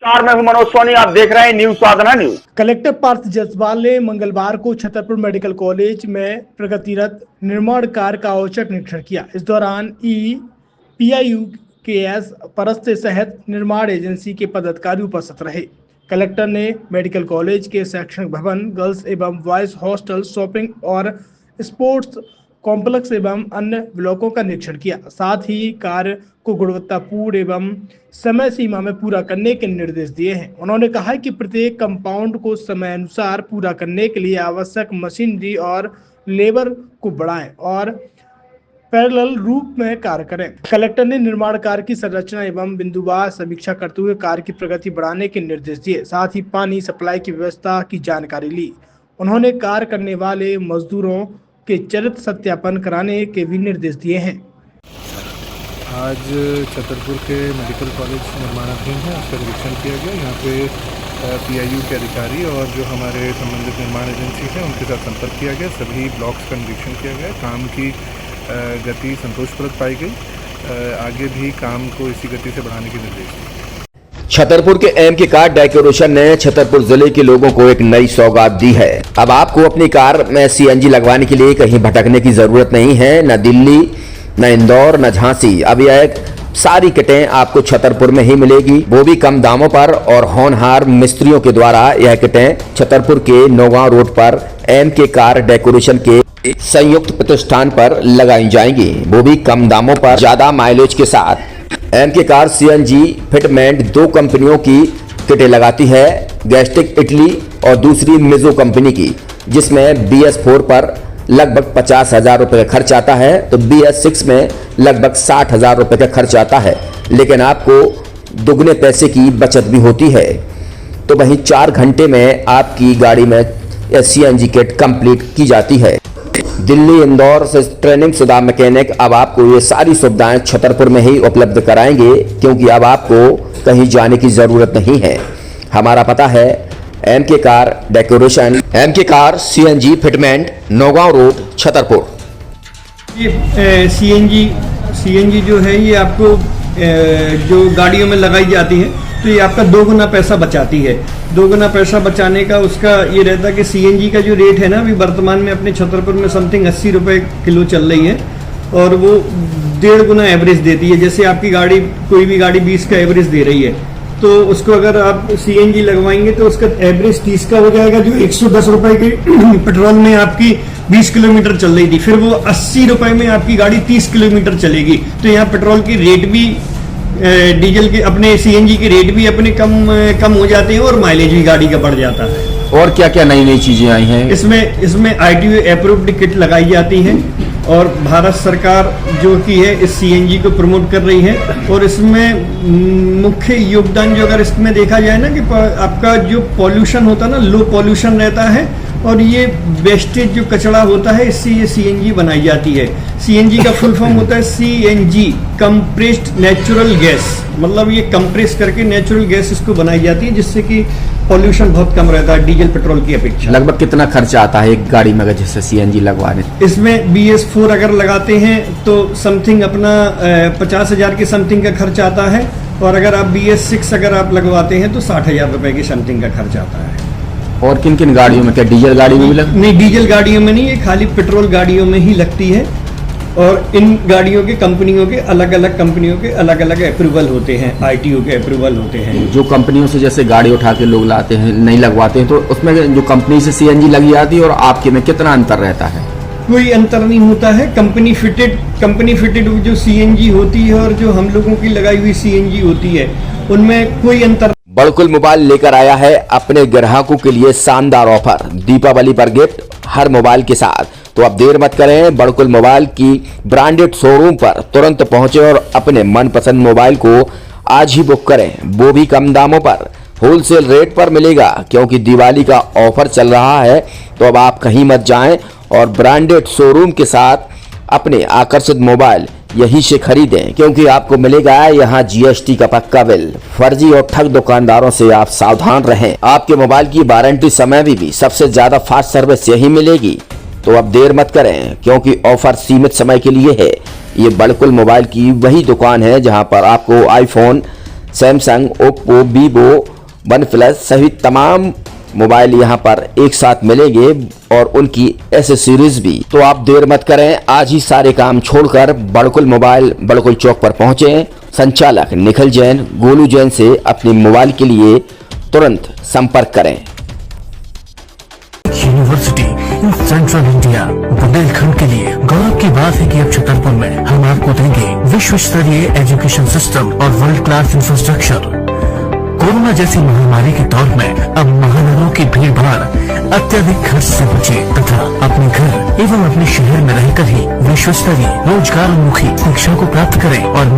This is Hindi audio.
नमस्कार, मैं हूं मनोज सोनी। आप देख रहे हैं न्यूज साधना न्यूज। कलेक्टर पार्थ जसवाल ने मंगलवार को छतरपुर मेडिकल कॉलेज में प्रगतिरत निर्माण कार्य का औचक निरीक्षण किया। इस दौरान PIUKS परस्ते सहित निर्माण एजेंसी के पदाधिकारी उपस्थित रहे। कलेक्टर ने मेडिकल कॉलेज के शैक्षणिक भवन, गर्ल्स एवं बॉयज हॉस्टल, शॉपिंग और स्पोर्ट्स कॉम्प्लेक्स एवं अन्य ब्लॉकों का निरीक्षण किया। साथ ही कार्य को गुणवत्तापूर्ण एवं समय सीमा में पूरा करने के निर्देश दिए हैं। उन्होंने कहा कि प्रत्येक कंपाउंड को समय अनुसार पूरा करने के लिए आवश्यक मशीनरी और लेबर को बढ़ाएं और पैरेलल रूप में कार्य करें। कलेक्टर ने निर्माण कार्य की संरचना एवं बिंदुवार समीक्षा करते हुए कार्य की प्रगति बढ़ाने के निर्देश दिए। साथ ही पानी सप्लाई की व्यवस्था की जानकारी ली। उन्होंने कार्य करने वाले मजदूरों के चरित्र सत्यापन कराने के भी निर्देश दिए हैं। आज छतरपुर के मेडिकल कॉलेज निर्माणाधीन है, उसका निरीक्षण किया गया। यहाँ पे PIU के अधिकारी और जो हमारे संबंधित निर्माण एजेंसी हैं उनके साथ संपर्क किया गया। सभी ब्लॉक्स का निरीक्षण किया गया। काम की गति संतोषप्रद पाई गई। आगे भी काम को इसी गति से बढ़ाने के निर्देश दिए। छतरपुर के एम के कार डेकोरेशन ने छतरपुर जिले के लोगों को एक नई सौगात दी है। अब आपको अपनी कार में CNG लगवाने के लिए कहीं भटकने की जरूरत नहीं है। न दिल्ली, न इंदौर, न झांसी। अब यह सारी किटें आपको छतरपुर में ही मिलेगी, वो भी कम दामों पर। और होनहार मिस्त्रियों के द्वारा यह किटें छतरपुर के नौगांव रोड पर MK कार डेकोरेशन के संयुक्त प्रतिष्ठान पर लगाई जाएंगी, वो भी कम दामों पर, ज्यादा माइलेज के साथ। MK कार CNG फिटमेंट 2 कंपनियों की किटें लगाती है, गैस्टिक इटली और दूसरी मिजो कंपनी की, जिसमें BS4 पर लगभग 50,000 रुपये का खर्च आता है, तो BS6 में लगभग 60,000 रुपये का खर्च आता है। लेकिन आपको दुगने पैसे की बचत भी होती है। तो वहीं 4 घंटे में आपकी गाड़ी में CNG किट कंप्लीट की जाती है। दिल्ली, इंदौर से ट्रेनिंग शुदा मैकेनिक अब आपको ये सारी सुविधाएं छतरपुर में ही उपलब्ध कराएंगे, क्योंकि अब आपको कहीं जाने की जरूरत नहीं है। हमारा पता है MK car decoration, MK car CNG fitment, Naugaon road, Chhatarpur. ये CNG जो है ये आपको जो गाड़ियों में लगाई जाती है तो ये आपका 2 गुना पैसा बचाती है। 2 गुना पैसा बचाने का उसका ये रहता है कि CNG का जो रेट है ना, अभी वर्तमान में अपने छतरपुर में समथिंग 80 रुपये किलो चल रही है और वो 1.5 गुना एवरेज देती है। जैसे आपकी गाड़ी, कोई भी गाड़ी 20 का एवरेज दे रही है, तो उसको अगर आप CNG लगवाएंगे तो उसका एवरेज 30 का हो जाएगा। जो 110 रुपए की पेट्रोल में आपकी 20 किलोमीटर चल रही थी, फिर वो 80 रुपए में आपकी गाड़ी 30 किलोमीटर चलेगी। तो यहाँ पेट्रोल की रेट भी, डीजल के, अपने CNG के रेट भी अपने कम हो जाते हैं और माइलेज भी गाड़ी का बढ़ जाता है। और क्या क्या नई नई चीजें आई हैं? इसमें ITO अप्रूव्ड किट लगाई जाती है और भारत सरकार जो कि है इस CNG को प्रमोट कर रही है। और इसमें मुख्य योगदान जो अगर इसमें देखा जाए ना, कि आपका जो पॉल्यूशन होता है ना, लो पॉल्यूशन रहता है और ये वेस्टेज जो कचरा होता है, इससे ये CNG बनाई जाती है। CNG का फुल फॉर्म होता है CNG, कंप्रेस्ड नेचुरल गैस। मतलब ये कंप्रेस करके नेचुरल गैस इसको बनाई जाती है, जिससे कि पॉल्यूशन बहुत कम रहता है डीजल पेट्रोल की अपेक्षा। लगभग कितना खर्चा आता है एक गाड़ी में अगर जैसे CNG लगवाने? इसमें BS4 अगर लगाते हैं तो समथिंग अपना 50,000 के समथिंग का खर्च आता है। और अगर आप BS6 अगर आप लगवाते हैं तो 60,000 रुपए की समथिंग का खर्च आता है। और किन किन गाड़ियों में? क्या डीजल गाड़ी में भी नहीं, डीजल गाड़ियों में नहीं, ये खाली पेट्रोल गाड़ियों में ही लगती है। और इन गाड़ियों के कंपनियों के अलग अलग अप्रूवल होते हैं, ITO के अप्रूवल होते हैं। जो कंपनियों से जैसे गाड़ी उठा के लोग लाते हैं, नहीं लगवाते हैं, तो उसमें जो कंपनी से CNG लगी जाती है और आपके में कितना अंतर रहता है? कोई अंतर नहीं होता है। कंपनी फिटेड जो CNG होती है और जो हम लोगों की लगाई हुई CNG होती है, उनमें कोई अंतर। बड़कुल मोबाइल लेकर आया है अपने ग्राहकों के लिए शानदार ऑफर, दीपावली पर गिफ्ट हर मोबाइल के साथ। तो अब देर मत करें, बड़कुल मोबाइल की ब्रांडेड शोरूम पर तुरंत पहुंचे और अपने मनपसंद मोबाइल को आज ही बुक करें, वो भी कम दामों पर। होलसेल रेट पर मिलेगा, क्योंकि दिवाली का ऑफर चल रहा है। तो अब आप कहीं मत जाएं और ब्रांडेड शोरूम के साथ अपने आकर्षित मोबाइल यहीं से खरीदें, क्योंकि आपको मिलेगा यहाँ GST का पक्का बिल। फर्जी और ठग दुकानदारों से आप सावधान रहें। आपके मोबाइल की वारंटी समय में भी सबसे ज्यादा फास्ट सर्विस यही मिलेगी। तो अब देर मत करें, क्योंकि ऑफर सीमित समय के लिए है। ये बड़कुल मोबाइल की वही दुकान है जहां पर आपको iPhone, Samsung, Oppo, Vivo one plus सहित तमाम मोबाइल यहाँ पर एक साथ मिलेंगे और उनकी एसेसरीज भी। तो आप देर मत करें, आज ही सारे काम छोड़कर बड़कुल मोबाइल बड़कुल चौक पर पहुंचे। संचालक निखिल जैन, गोलू जैन से अपने मोबाइल के लिए तुरंत संपर्क करें। University in central India Bundelkhand के लिए गौरव की बात है कि अब छतरपुर में हम आपको देंगे विश्व स्तरीय एजुकेशन सिस्टम और वर्ल्ड क्लास इंफ्रास्ट्रक्चर। कोरोना जैसी महामारी के दौर में अब महानगरों की भीड़ भाड़ अत्यधिक खर्च से बचे तथा अपने घर एवं अपने शहर में रहकर ही विश्व स्तरीय रोजगार उन्मुखी शिक्षा को प्राप्त करें और